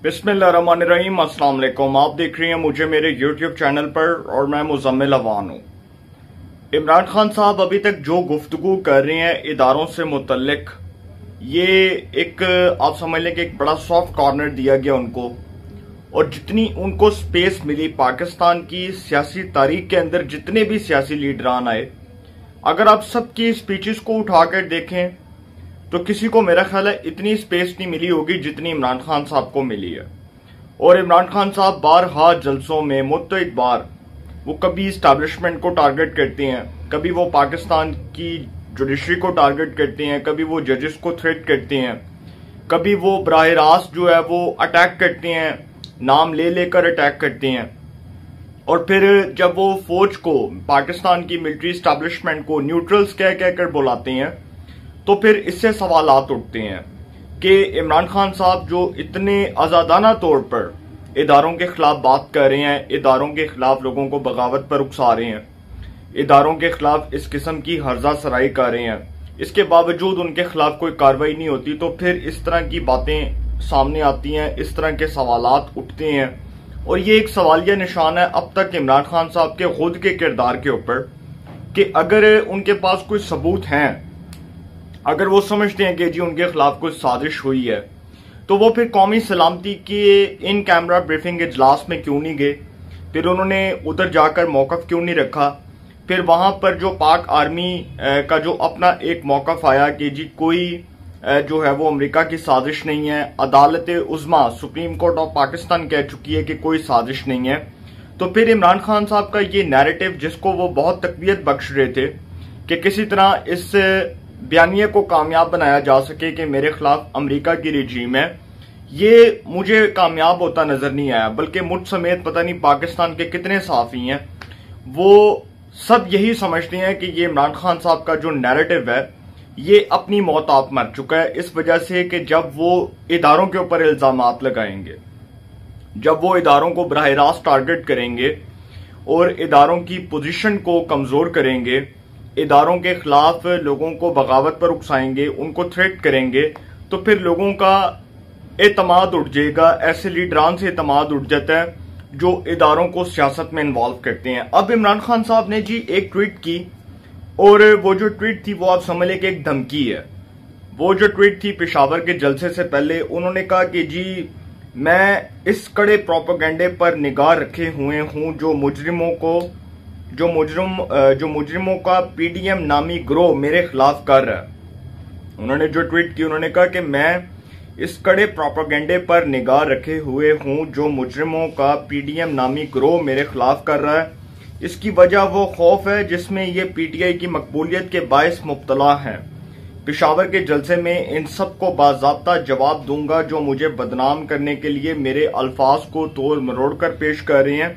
बिस्मिल्लाहिर्रहमानिर्रहीम। अस्सलाम वालेकुम। आप देख रही हैं मुझे मेरे यूट्यूब चैनल पर और मैं मुजम्मिल अवान हूँ। इमरान खान साहब अभी तक जो गुफ्तगू कर रहे हैं इदारों से मुतल्लिक, ये एक आप समझ लें कि एक बड़ा सॉफ्ट कॉर्नर दिया गया उनको, और जितनी उनको स्पेस मिली पाकिस्तान की सियासी तारीख के अंदर जितने भी सियासी लीडरान आए, अगर आप सबकी स्पीचेस को उठाकर देखें तो किसी को मेरा ख्याल है इतनी स्पेस नहीं मिली होगी जितनी इमरान खान साहब को मिली है। और इमरान खान साहब बारहा जलसों में मुत्तइद बार वो कभी इस्टेब्लिशमेंट को टारगेट करते हैं, कभी वो पाकिस्तान की जुडिशरी को टारगेट करते हैं, कभी वो जजेस को थ्रेट करते हैं, कभी वो बराह रास्त जो है वो अटैक करते हैं, नाम ले लेकर अटैक करते हैं। और फिर जब वो फौज को, पाकिस्तान की मिलिट्री इस्टेब्लिशमेंट को न्यूट्रल्स कह कहकर बुलाते हैं, तो फिर इससे सवालात उठते हैं कि इमरान खान साहब जो इतने आजादाना तौर पर इदारों के खिलाफ बात कर रहे हैं, इदारों के खिलाफ लोगों को बगावत पर उकसा रहे हैं, इदारों के खिलाफ इस किस्म की हर्जा सराई कर रहे हैं, इसके बावजूद उनके खिलाफ कोई कार्रवाई नहीं होती, तो फिर इस तरह की बातें सामने आती हैं, इस तरह के सवालात उठते हैं। और ये एक सवालिया निशान है अब तक इमरान खान साहब के खुद के किरदार के ऊपर कि अगर उनके पास कोई सबूत हैं, अगर वो समझते हैं कि जी उनके खिलाफ कोई साजिश हुई है, तो वो फिर कौमी सलामती के इन कैमरा ब्रीफिंग इजलास में क्यों नहीं गए, फिर उन्होंने उधर जाकर मौकफ क्यों नहीं रखा, फिर वहां पर जो पाक आर्मी का जो अपना एक मौकफ आया कि जी कोई जो है वो अमेरिका की साजिश नहीं है, अदालत उज़्मा सुप्रीम कोर्ट ऑफ पाकिस्तान कह चुकी है कि कोई साजिश नहीं है। तो फिर इमरान खान साहब का ये नैरेटिव जिसको वो बहुत तकवीत बख्श रहे थे कि किसी तरह इस बयानिए को कामयाब बनाया जा सके कि मेरे खिलाफ अमेरिका की रिजीम है, ये मुझे कामयाब होता नजर नहीं आया। बल्कि मुझ समेत पता नहीं पाकिस्तान के कितने साफी हैं, वो सब यही समझते हैं कि ये इमरान खान साहब का जो नैरेटिव है ये अपनी मौत आप मर चुका है, इस वजह से कि जब वो इदारों के ऊपर इल्जामात लगाएंगे, जब वो इदारों को बराह रास्त टारगेट करेंगे और इदारों की पोजीशन को कमजोर करेंगे, इदारों के खिलाफ लोगों को बगावत पर उकसाएंगे, उनको थ्रेट करेंगे, तो फिर लोगों का एतमाद उठ जाएगा। ऐसे लीडरान से एतमाद उठ जाता है जो इदारों को सियासत में इन्वॉल्व करते हैं। अब इमरान खान साहब ने जी एक ट्वीट की, और वो जो ट्वीट थी वो आप समझ लें कि एक धमकी है। वो जो ट्वीट थी पेशावर के जलसे से पहले उन्होंने कहा कि जी मैं इस कड़े प्रोपेगेंडे पर निगाह रखे हुए हूं जो मुजरिमों का पीडीएम नामी ग्रोह मेरे खिलाफ कर रहा है। उन्होंने जो ट्वीट की, उन्होंने कहा कि मैं इस कड़े प्रोपेगेंडे पर निगाह रखे हुए हूं जो मुजरिमों का पीडीएम नामी ग्रोह मेरे खिलाफ कर रहा है। इसकी वजह वो खौफ है जिसमें ये पीटीआई की मकबूलियत के बायस मुब्तला है। पेशावर के जलसे में इन सब को बाज़ाब्ता जवाब दूंगा जो मुझे बदनाम करने के लिए मेरे अल्फाज को तोड़ मरोड़ कर पेश कर रहे हैं।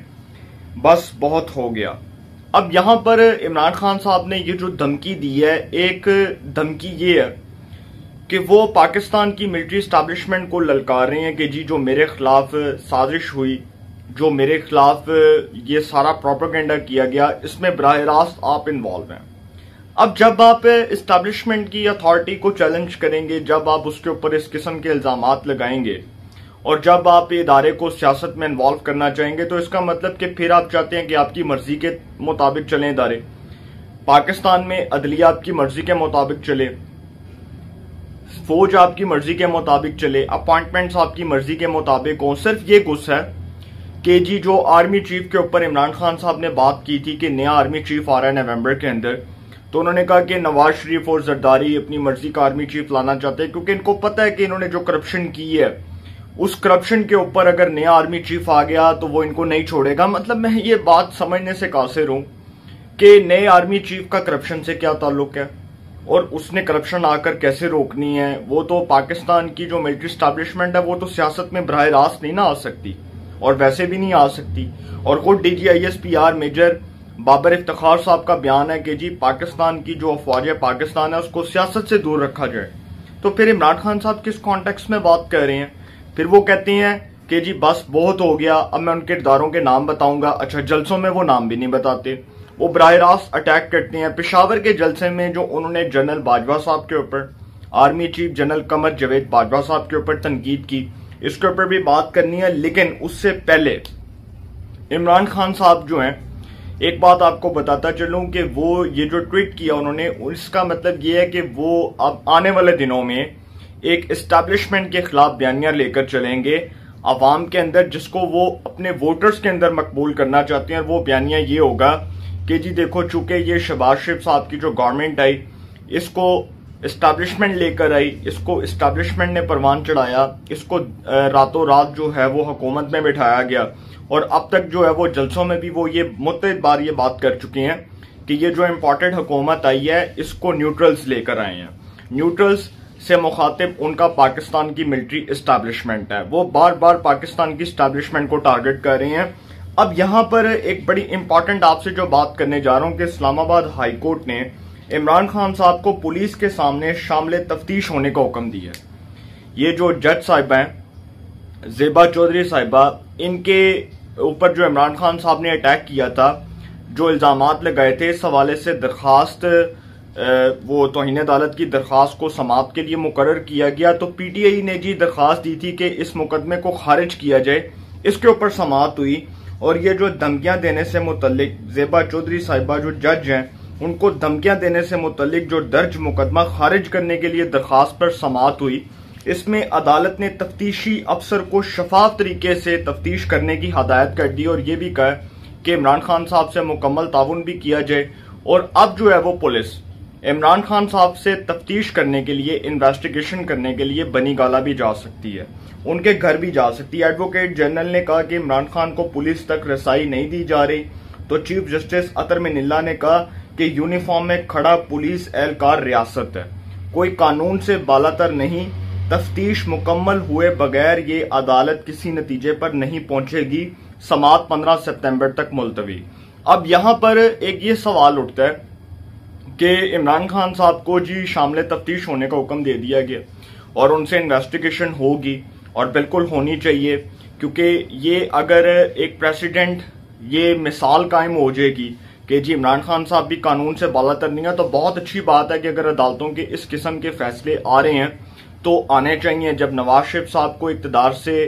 बस बहुत हो गया। अब यहां पर इमरान खान साहब ने ये जो धमकी दी है, एक धमकी ये है कि वो पाकिस्तान की मिलिट्री एस्टैब्लिशमेंट को ललकार रहे हैं कि जी जो मेरे खिलाफ साजिश हुई, जो मेरे खिलाफ ये सारा प्रोपेगेंडा किया गया, इसमें बराह रास्त आप इन्वॉल्व हैं। अब जब आप एस्टैब्लिशमेंट की अथॉरिटी को चैलेंज करेंगे, जब आप उसके ऊपर इस किस्म के इल्जामात लगाएंगे और जब आप इदारे को सियासत में इन्वॉल्व करना चाहेंगे, तो इसका मतलब कि फिर आप चाहते हैं कि आपकी मर्जी के मुताबिक चलें इदारे। पाकिस्तान में अदलिया आपकी मर्जी के मुताबिक चले, फौज आपकी मर्जी के मुताबिक चले, अपॉइंटमेंट्स आपकी मर्जी के मुताबिक हो। सिर्फ ये गुस्सा है कि जी जो आर्मी चीफ के ऊपर इमरान खान साहब ने बात की थी कि नया आर्मी चीफ आ रहा है नवंबर के अंदर, तो उन्होंने कहा कि नवाज शरीफ और जरदारी अपनी मर्जी का आर्मी चीफ लाना चाहते हैं क्योंकि इनको पता है कि इन्होंने जो करप्शन की है उस करप्शन के ऊपर अगर नया आर्मी चीफ आ गया तो वो इनको नहीं छोड़ेगा। मतलब मैं ये बात समझने से कासिर हूं कि नए आर्मी चीफ का करप्शन से क्या ताल्लुक है और उसने करप्शन आकर कैसे रोकनी है। वो तो पाकिस्तान की जो मिलिट्री एस्टैब्लिशमेंट है वो तो सियासत में बराह रास्त नहीं ना आ सकती और वैसे भी नहीं आ सकती। और खुद DGISPR मेजर बाबर इफ्तिखार साहब का बयान है कि जी पाकिस्तान की जो अफवाज पाकिस्तान है उसको सियासत से दूर रखा जाए। तो फिर इमरान खान साहब किस कॉन्टेक्स्ट में बात कर रहे हैं? फिर वो कहते हैं कि जी बस बहुत हो गया, अब मैं उनके इदारों के नाम बताऊंगा। अच्छा, जलसों में वो नाम भी नहीं बताते, वो बराह रास्त अटैक करते हैं। पेशावर के जलसे में जो उन्होंने जनरल बाजवा साहब के ऊपर, army chief general Qamar Javed Bajwa साहब के ऊपर तनकीद की, इसके ऊपर भी बात करनी है। लेकिन उससे पहले इमरान खान साहब जो हैं, एक बात आपको बताता चलूं कि वो ये जो ट्वीट किया उन्होंने, इसका मतलब ये है कि वो अब आने वाले दिनों में एक एस्टैब्लिशमेंट के खिलाफ बयानियां लेकर चलेंगे अवाम के अंदर, जिसको वो अपने वोटर्स के अंदर मकबूल करना चाहते हैं। और वो बयानियां ये होगा कि जी देखो, चूंकि ये शहबाज शरीफ साहब की जो गवर्नमेंट आई, इसको एस्टैब्लिशमेंट लेकर आई, इसको एस्टैब्लिशमेंट ने परवान चढ़ाया, इसको रातों रात जो है वो हुकूमत में बिठाया गया। और अब तक जो है वो जलसों में भी वो ये मुतअद्दिद बार ये बात कर चुके हैं कि ये जो इम्पोर्टेड हुकूमत आई है, इसको न्यूट्रल्स लेकर आए हैं। न्यूट्रल्स से मुखातिब उनका पाकिस्तान की मिलिट्री एस्टैब्लिशमेंट है। वो बार बार पाकिस्तान की एस्टैब्लिशमेंट को टारगेट कर रहे हैं। अब यहां पर एक बड़ी इंपॉर्टेंट आपसे जो बात करने जा रहा हूं कि इस्लामाबाद हाई कोर्ट ने इमरान खान साहब को पुलिस के सामने शामिल तफ्तीश होने का हुक्म दिया। ये जो जज साहिबा हैं, ज़ेबा चौधरी साहिबा, इनके ऊपर जो इमरान खान साहब ने अटैक किया था, जो इल्जामात लगाए थे, इस हवाले से दरखास्त, वो तौहीन अदालत की दरखास्त को समाअत के लिए मुकर्रर किया गया। तो पीटीआई ने जी दरखास्त दी थी कि इस मुकदमे को खारिज किया जाए। इसके ऊपर समाअत हुई और ये जो धमकियां देने से मुतल्लिक ज़ेबा चौधरी साहिबा जो जज हैं, उनको धमकियां देने से मुतल्लिक जो दर्ज मुकदमा खारिज करने के लिए दरखास्त पर समाअत हुई। इसमें अदालत ने तफ्तीशी अफसर को शफाफ तरीके से तफ्तीश करने की हदायत कर दी और ये भी कहा कि इमरान खान साहब से मुकम्मल ताउन भी किया जाए। और अब जो है वो पुलिस इमरान खान साहब से तफ्तीश करने के लिए, इन्वेस्टिगेशन करने के लिए बनी गाला भी जा सकती है, उनके घर भी जा सकती है। एडवोकेट जनरल ने कहा कि इमरान खान को पुलिस तक रसाई नहीं दी जा रही। तो चीफ जस्टिस अतर मिनिल्ला ने कहा कि यूनिफॉर्म में खड़ा पुलिस एहलकार रियासत है, कोई कानून से बालातर नहीं। तफ्तीश मुकम्मल हुए बगैर ये अदालत किसी नतीजे पर नहीं पहुंचेगी। समाअत 15 सितंबर तक मुलतवी। अब यहां पर एक ये सवाल उठता है कि इमरान खान साहब को जी शामिल तफ्तीश होने का हुक्म दे दिया गया और उनसे इन्वेस्टिगेशन होगी, और बिल्कुल होनी चाहिए, क्योंकि ये अगर एक प्रेसिडेंट, ये मिसाल कायम हो जाएगी कि जी इमरान खान साहब भी कानून से बालातर नहीं है, तो बहुत अच्छी बात है कि अगर अदालतों के इस किस्म के फैसले आ रहे हैं तो आने चाहिए। जब नवाज शरीफ साहब को इक़्तिदार से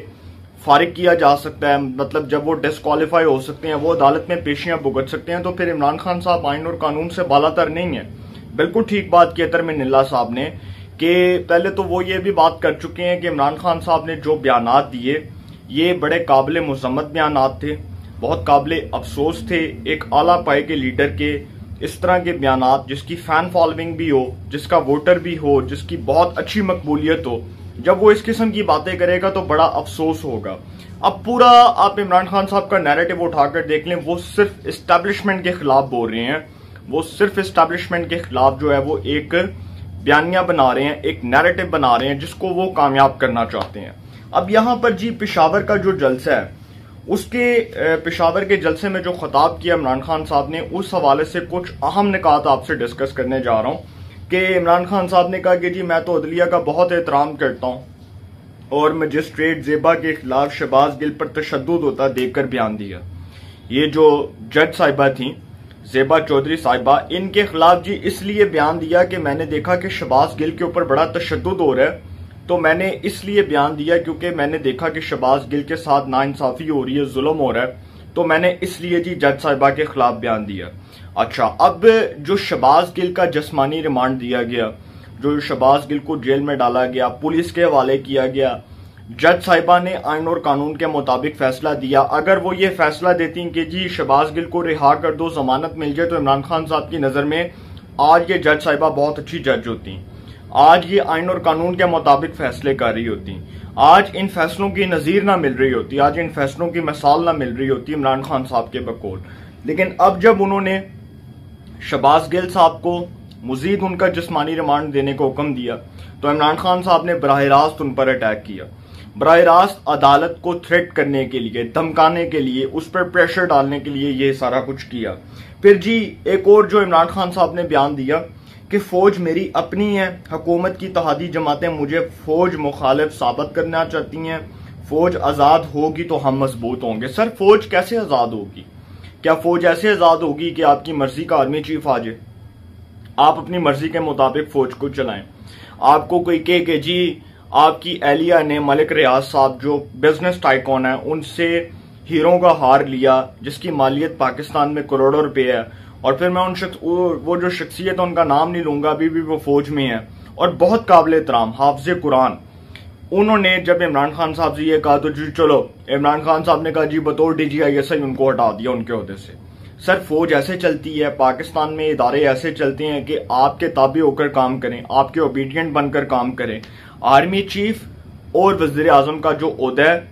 फारिग किया जा सकता है, मतलब जब वो डिस्क्वालीफाई हो सकते हैं, वो अदालत में पेशियां भुगत सकते हैं, तो फिर इमरान खान साहब आइन और कानून से बालातर नहीं है। बिल्कुल ठीक बात की अतर मिनिल्ला साहब ने कि पहले तो वो ये भी बात कर चुके हैं कि इमरान खान साहब ने जो बयानात दिए ये बड़े काबिल मुज़म्मत बयानात थे, बहुत काबिल अफसोस थे। एक आला पाए के लीडर के इस तरह के बयानात, जिसकी फैन फॉलोइंग भी हो, जिसका वोटर भी हो, जिसकी बहुत अच्छी मकबूलियत हो, जब वो इस किस्म की बातें करेगा तो बड़ा अफसोस होगा। अब पूरा आप इमरान खान साहब का नैरेटिव उठाकर देख लें, वो सिर्फ एस्टैब्लिशमेंट के खिलाफ बोल रहे हैं, वो सिर्फ एस्टैब्लिशमेंट के खिलाफ जो है वो एक बयानियां बना रहे हैं, एक नैरेटिव बना रहे हैं जिसको वो कामयाब करना चाहते हैं। अब यहां पर जी पेशावर का जो जलसा है, उसके पेशावर के जलसे में जो खिताब किया इमरान खान साहब ने, उस हवाले से कुछ अहम निकात आपसे डिस्कस करने जा रहा हूं कि इमरान खान साहब ने कहा कि जी मैं तो अदलिया का बहुत एहतराम करता हूं और मजिस्ट्रेट ज़ेबा के खिलाफ शहबाज गिल पर तशद्दुद होता देखकर बयान दिया। ये जो जज साहिबा थी ज़ेबा चौधरी साहिबा, इनके खिलाफ जी इसलिए बयान दिया कि मैंने देखा कि शहबाज गिल के ऊपर बड़ा तशद्दुद हो रहा है, तो मैंने इसलिए बयान दिया क्योंकि मैंने देखा कि शहबाज गिल के साथ नाइंसाफी हो रही है, जुल्म हो रहा है, तो मैंने इसलिए जी जज साहिबा के खिलाफ बयान दिया। अच्छा, अब जो शहबाज गिल का जिस्मानी रिमांड दिया गया, जो शहबाज गिल को जेल में डाला गया, पुलिस के हवाले किया गया, जज साहिबा ने आइन और कानून के मुताबिक फैसला दिया। अगर वो ये फैसला देती कि जी शहबाज गिल को रिहा कर दो, जमानत मिल जाए, तो इमरान खान साहब की नजर में आज ये जज साहिबा बहुत अच्छी जज होती, आज ये आइन और कानून के मुताबिक फैसले कर रही होती, आज इन फैसलों की नजीर ना मिल रही होती, आज इन फैसलों की मिसाल ना मिल रही होती इमरान खान साहब के बकौल। लेकिन अब जब उन्होंने शहबाज गिल साहब को मजीद उनका जिस्मानी रिमांड देने को हुक्म दिया, तो इमरान खान साहब ने बराह रास्त उन पर अटैक किया, बराह रास्त अदालत को थ्रेट करने के लिए, धमकाने के लिए, उस पर प्रेशर डालने के लिए ये सारा कुछ किया। फिर जी एक और जो इमरान खान साहब ने बयान दिया कि फौज मेरी अपनी है, हुकूमत की इत्तेहादी जमातें मुझे फौज मुखालिफ साबित करना चाहती हैं, फौज आजाद होगी तो हम मजबूत होंगे। सर फौज कैसे आजाद होगी? क्या फौज ऐसे आजाद होगी कि आपकी मर्जी का आर्मी चीफ आ जाए, आप अपनी मर्जी के मुताबिक फौज को चलाएं? आपको कोई कहे कि जी आपकी एहलिया ने मलिक रियाज साहब जो बिजनेस टाइकॉन है उनसे हीरों का हार लिया जिसकी मालियत पाकिस्तान में करोड़ों रुपए है। और फिर मैं वो जो शख्सियत है उनका नाम नहीं लूंगा, अभी भी वो फौज में है और बहुत काबिल एहतराम हाफिज कुरान। उन्होंने जब इमरान खान साहब से ये कहा तो जी चलो, इमरान खान साहब ने कहा जी बतौर DGISI उनको हटा दिया उनके ओहदे से। सर फौज ऐसे चलती है, पाकिस्तान में इदारे ऐसे चलते हैं कि आपके ताबे होकर काम करें, आपके ओबीडियंट बनकर काम करें। आर्मी चीफ और वजीर आजम का जो ओहदा है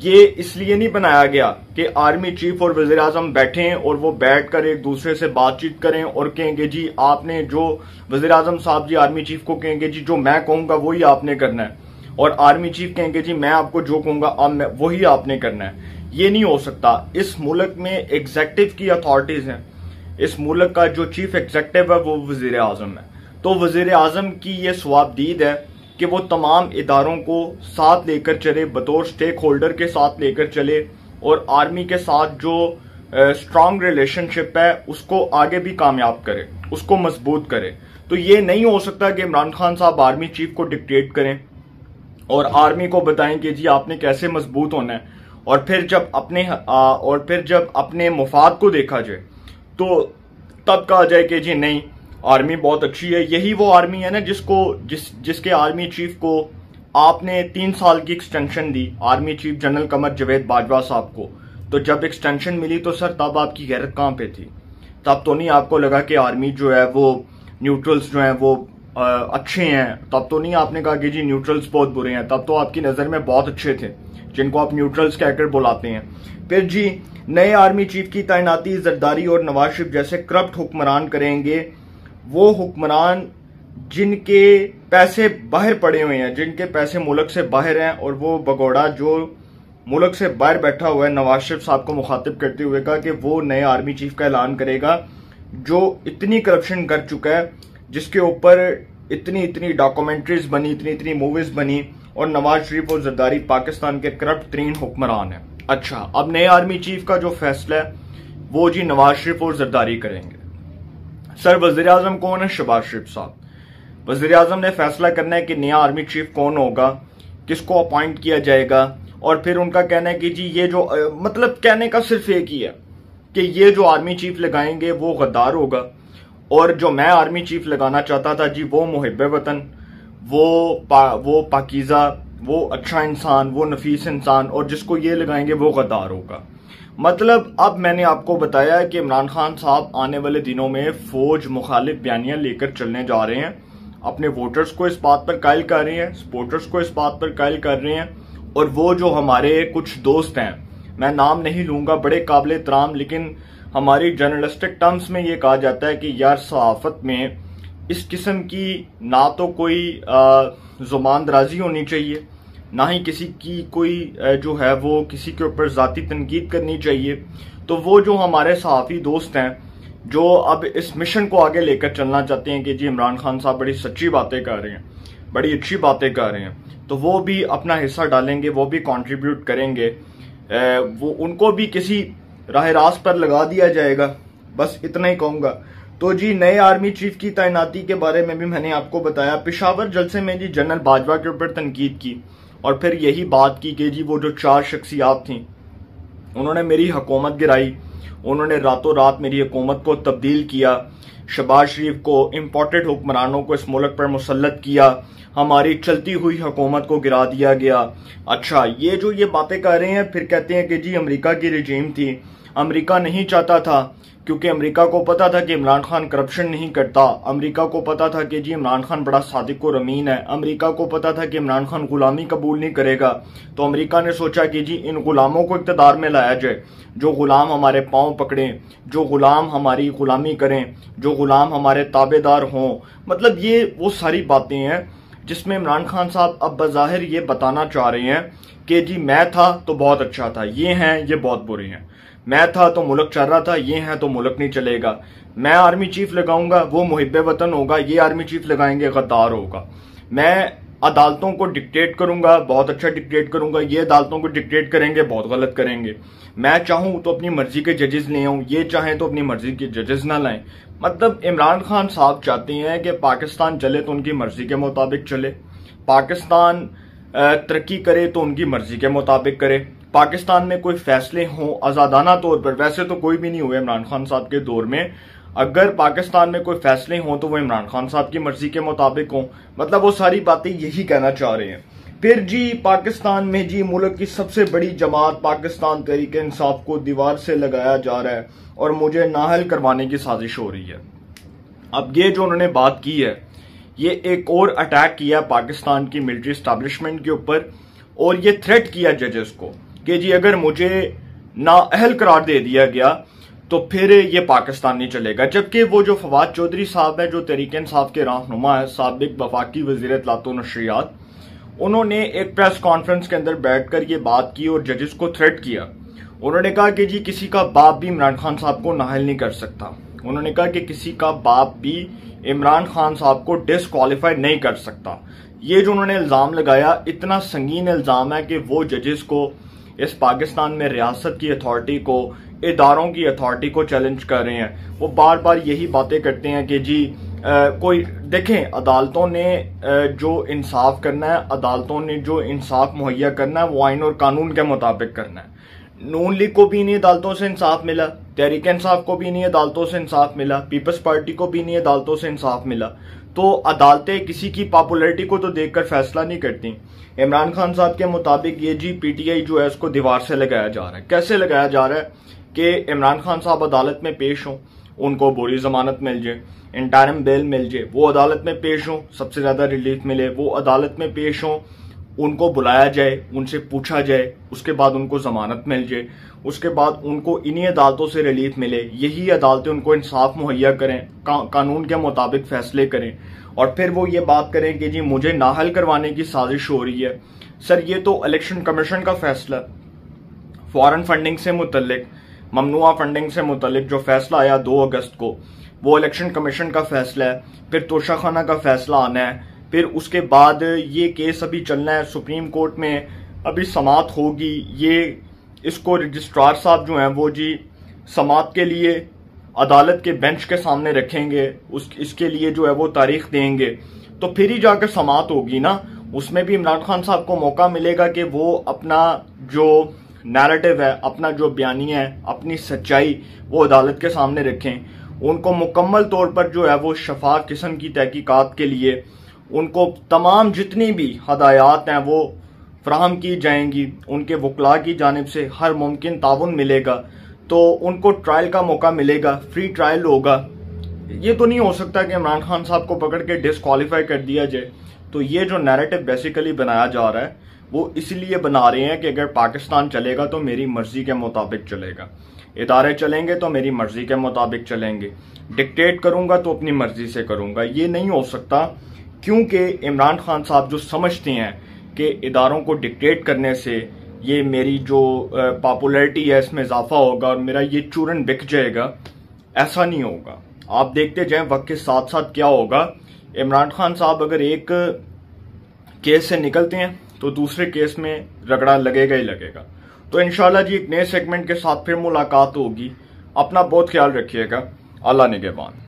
ये इसलिए नहीं बनाया गया कि आर्मी चीफ और वजीर आजम बैठें और वो बैठकर एक दूसरे से बातचीत करें और कहेंगे जी आपने जो वजीर आजम साहब जी आर्मी चीफ को कहेंगे जी जो मैं कहूंगा वही आपने करना है, और आर्मी चीफ कहेंगे जी मैं आपको जो कहूंगा अब वही आपने करना है। ये नहीं हो सकता। इस मुल्क में एग्जेक्टिव की अथॉरिटीज हैं, इस मुल्क का जो चीफ एग्जेक्टिव है वो वजीर आजम है। तो वजीर आजम की ये सवाबदीद है कि वो तमाम इदारों को साथ लेकर चले, बतौर स्टेक होल्डर के साथ लेकर चले और आर्मी के साथ जो स्ट्रांग रिलेशनशिप है उसको आगे भी कामयाब करे, उसको मजबूत करे। तो ये नहीं हो सकता कि इमरान खान साहब आर्मी चीफ को डिक्टेट करें और आर्मी को बताएं कि जी आपने कैसे मजबूत होना है, और फिर जब अपने मुफाद को देखा जाए तो तब कहा जाए कि जी नहीं आर्मी बहुत अच्छी है। यही वो आर्मी है ना जिसके आर्मी चीफ को आपने 3 साल की एक्सटेंशन दी, army chief general Qamar Javed Bajwa साहब को। तो जब एक्सटेंशन मिली तो सर तब आपकी गैरत कहां पे थी? तब तो नहीं आपको लगा कि आर्मी जो है वो न्यूट्रल्स जो है वो अच्छे हैं? तब तो नहीं आपने कहा कि जी न्यूट्रल्स बहुत बुरे हैं? तब तो आपकी नजर में बहुत अच्छे थे जिनको आप न्यूट्रल्स कहकर बुलाते हैं। फिर जी नए आर्मी चीफ की तैनाती जरदारी और नवाज शरीफ जैसे करप्ट हुक्मरान करेंगे, वो हुक्मरान जिनके पैसे बाहर पड़े हुए हैं, जिनके पैसे मुल्क से बाहर हैं, और वो भगोड़ा जो मुल्क से बाहर बैठा हुआ है नवाज शरीफ साहब को मुखातिब करते हुए कहा कि वो नए आर्मी चीफ का ऐलान करेगा जो इतनी करप्शन कर चुका है, जिसके ऊपर इतनी डॉक्यूमेंट्रीज बनी, इतनी मूवीज बनी, और नवाज शरीफ और जरदारी पाकिस्तान के करप्ट तरीन हुक्मरान है। अच्छा, अब नए आर्मी चीफ का जो फैसला है वो जी नवाज शरीफ और जरदारी करेंगे। सर वजीर आजम कौन है? शहबाज शरीफ साहब। वजीर आजम ने फैसला करना है कि नया आर्मी चीफ कौन होगा, किसको अपॉइंट किया जाएगा, और फिर उनका कहना है कि जी ये जो मतलब कहने का सिर्फ एक ही है कि ये जो आर्मी चीफ लगाएंगे वो गद्दार होगा, और जो मैं आर्मी चीफ लगाना चाहता था जी वो मुहिब्बे वतन, वो पाकीज़ा, वो अच्छा इंसान, वो नफीस इंसान, और जिसको ये लगाएंगे वो गद्दार होगा। मतलब अब मैंने आपको बताया है कि इमरान खान साहब आने वाले दिनों में फौज मुखालिफ बयानियां लेकर चलने जा रहे हैं, अपने वोटर्स को इस बात पर कायल कर रहे हैं, सपोर्टर्स को इस बात पर कायल कर रहे हैं। और वो जो हमारे कुछ दोस्त हैं, मैं नाम नहीं लूंगा, बड़े काबिल एहतराम, लेकिन हमारी जर्नलिस्टिक टर्म्स में ये कहा जाता है कि यार सहाफत में इस किस्म की ना तो कोई जुबान दराजी होनी चाहिए, ना ही किसी की कोई जो है वो किसी के ऊपर जाती तनकीद करनी चाहिए। तो वो जो हमारे सहाफ़ी दोस्त हैं जो अब इस मिशन को आगे लेकर चलना चाहते हैं कि जी इमरान खान साहब बड़ी सच्ची बातें कर रहे हैं, बड़ी अच्छी बातें कर रहे हैं, तो वो भी अपना हिस्सा डालेंगे, वो भी कंट्रीब्यूट करेंगे, वो उनको भी किसी राह रास्त पर लगा दिया जाएगा। बस इतना ही कहूंगा। तो जी नए आर्मी चीफ की तैनाती के बारे में भी मैंने आपको बताया। पेशावर जलसे में जी जनरल बाजवा के ऊपर तनकीद की और फिर यही बात की कि जी वो जो 4 शख्सियात थी उन्होंने मेरी हुकूमत गिराई, उन्होंने रातों रात मेरी हुकूमत को तब्दील किया, शहबाज शरीफ को, इम्पोर्टेड हुक्मरानों को इस मुल्क पर मुसल्लत किया, हमारी चलती हुई हुकूमत को गिरा दिया गया। अच्छा, ये जो ये बातें कर रहे हैं, फिर कहते हैं कि जी अमेरिका की रिजीम थी, अमेरिका नहीं चाहता था क्योंकि अमेरिका को पता था कि इमरान खान करप्शन नहीं करता, अमेरिका को पता था कि जी इमरान खान बड़ा सादिक और अमीन है, अमेरिका को पता था कि इमरान खान गुलामी कबूल नहीं करेगा। तो अमेरिका ने सोचा कि जी इन गुलामों को इक़्तिदार में लाया जाए, जो गुलाम हमारे पांव पकड़ें, जो गुलाम हमारी गुलामी करें, जो गुलाम हमारे ताबेदार हों। मतलब ये वो सारी बातें हैं जिसमें इमरान खान साहब अब बज़ाहिर ये बताना चाह रहे हैं कि जी मैं था तो बहुत अच्छा था, ये हैं ये बहुत बुरे हैं, मैं था तो मुल्क चल रहा था, ये हैं तो मुल्क नहीं चलेगा, मैं आर्मी चीफ लगाऊंगा वो मुहिब्बे वतन होगा, ये आर्मी चीफ लगाएंगे गद्दार होगा, मैं अदालतों को डिक्टेट करूंगा बहुत अच्छा डिक्टेट करूंगा, ये अदालतों को डिक्टेट करेंगे बहुत गलत करेंगे, मैं चाहूं तो अपनी मर्जी के जजेस ले आऊं, ये चाहें तो अपनी मर्जी के जजेस ना लाएं। मतलब इमरान खान साहब चाहते हैं कि पाकिस्तान चले तो उनकी मर्जी के मुताबिक चले, पाकिस्तान तरक्की करे तो उनकी मर्जी के मुताबिक करे। पाकिस्तान में कोई फैसले हों आजादाना तौर पर, वैसे तो कोई भी नहीं हुए इमरान खान साहब के दौर में, अगर पाकिस्तान में कोई फैसले हों तो वो इमरान खान साहब की मर्जी के मुताबिक हों। मतलब वो सारी बातें यही कहना चाह रहे हैं। फिर जी पाकिस्तान में जी मुल्क की सबसे बड़ी जमात पाकिस्तान तहरीक इंसाफ को दीवार से लगाया जा रहा है और मुझे नाअहल करवाने की साजिश हो रही है। अब ये जो उन्होंने बात की है, ये एक और अटैक किया पाकिस्तान की मिलिट्री एस्टैब्लिशमेंट के ऊपर, और ये थ्रेट किया जजेस को कि जी अगर मुझे नाअहल करार दे दिया गया तो फिर ये पाकिस्तान नहीं चलेगा। जबकि वो जो फवाद चौधरी साहब है, जो तहरीक इंसाफ के रहनुमा है, साबिक वफाकी वजीर इत्तलात व नशरियात, उन्होंने एक प्रेस कॉन्फ्रेंस के अंदर बैठकर ये बात की और जजेस को थ्रेट किया। उन्होंने कहा कि जी किसी का बाप भी इमरान खान साहब को नाअहल नहीं कर सकता। उन्होंने कहा कि किसी का बाप भी इमरान खान साहब को डिस्क्वालीफाइड नहीं कर सकता। ये जो उन्होंने इल्जाम लगाया, इतना संगीन इल्जाम है कि वो जजेस को, इस पाकिस्तान में रियासत की अथॉरिटी को, इदारों की अथॉरिटी को चैलेंज कर रहे हैं। वो बार बार यही बातें करते हैं कि जी कोई देखें, अदालतों ने जो इंसाफ करना है, अदालतों ने जो इंसाफ मुहैया करना है, वो आइन और कानून के मुताबिक करना है। नून लीग को भी इन्हीं अदालतों से इंसाफ मिला, तहरीक इंसाफ को भी इन्हीं अदालतों से इंसाफ मिला, पीपल्स पार्टी को भी इन्हीं अदालतों से इंसाफ मिला। तो अदालतें किसी की पॉपुलैरिटी को तो देखकर फैसला नहीं करती। इमरान खान साहब के मुताबिक ये जी पीटीआई जो है उसको दीवार से लगाया जा रहा है। कैसे लगाया जा रहा है कि इमरान खान साहब अदालत में पेश हों, उनको बोरी जमानत मिल जाए, इंटरिम बेल मिल जाए, वो अदालत में पेश हों, सबसे ज्यादा रिलीफ मिले, वो अदालत में पेश हों, उनको बुलाया जाए, उनसे पूछा जाए, उसके बाद उनको जमानत मिल जाए, उसके बाद उनको इन्हीं अदालतों से रिलीफ मिले, यही अदालतें उनको इंसाफ मुहैया करें, कानून के मुताबिक फैसले करें, और फिर वो ये बात करें कि जी मुझे नाअहल करवाने की साजिश हो रही है। सर ये तो इलेक्शन कमीशन का फैसला, फॉरेन फंडिंग से मुतल्लिक, ममनुआ फंडिंग से मुतल्लिक जो फैसला आया 2 अगस्त को, वो इलेक्शन कमीशन का फैसला है। फिर तोशाखाना का फैसला आना है, फिर उसके बाद ये केस अभी चलना है सुप्रीम कोर्ट में, अभी समाअत होगी। ये इसको रजिस्ट्रार साहब जो हैं वो जी समाअत के लिए अदालत के बेंच के सामने रखेंगे, इसके लिए जो है वो तारीख देंगे, तो फिर ही जाकर समाअत होगी ना। उसमें भी इमरान खान साहब को मौका मिलेगा कि वो अपना जो नैरेटिव है, अपना जो बयानिया है, अपनी सच्चाई वो अदालत के सामने रखें। उनको मुकम्मल तौर पर जो है वो शफाफ किस्म की तहकीकात के लिए उनको तमाम जितनी भी हदायत हैं वो फ्राहम की जाएंगी, उनके वकला की जानिब से हर मुमकिन ताउन मिलेगा, तो उनको ट्रायल का मौका मिलेगा, फ्री ट्रायल होगा। ये तो नहीं हो सकता कि इमरान खान साहब को पकड़ के डिस्क्वालीफाई कर दिया जाए। तो ये जो नैरेटिव बेसिकली बनाया जा रहा है वो इसलिए बना रहे हैं कि अगर पाकिस्तान चलेगा तो मेरी मर्जी के मुताबिक चलेगा, इदारे चलेंगे तो मेरी मर्जी के मुताबिक चलेंगे, डिक्टेट करूंगा तो अपनी मर्जी से करूंगा। ये नहीं हो सकता, क्योंकि इमरान खान साहब जो समझते हैं कि इदारों को डिक्टेट करने से ये मेरी जो पॉपुलैरिटी है इसमें इजाफा होगा और मेरा ये चूरन बिक जाएगा, ऐसा नहीं होगा। आप देखते जाएं वक्त के साथ साथ क्या होगा। इमरान खान साहब अगर एक केस से निकलते हैं तो दूसरे केस में रगड़ा लगेगा ही लगेगा। तो इंशाल्लाह जी एक नए सेगमेंट के साथ फिर मुलाकात होगी। अपना बहुत ख्याल रखिएगा। अल्लाह निगहबान।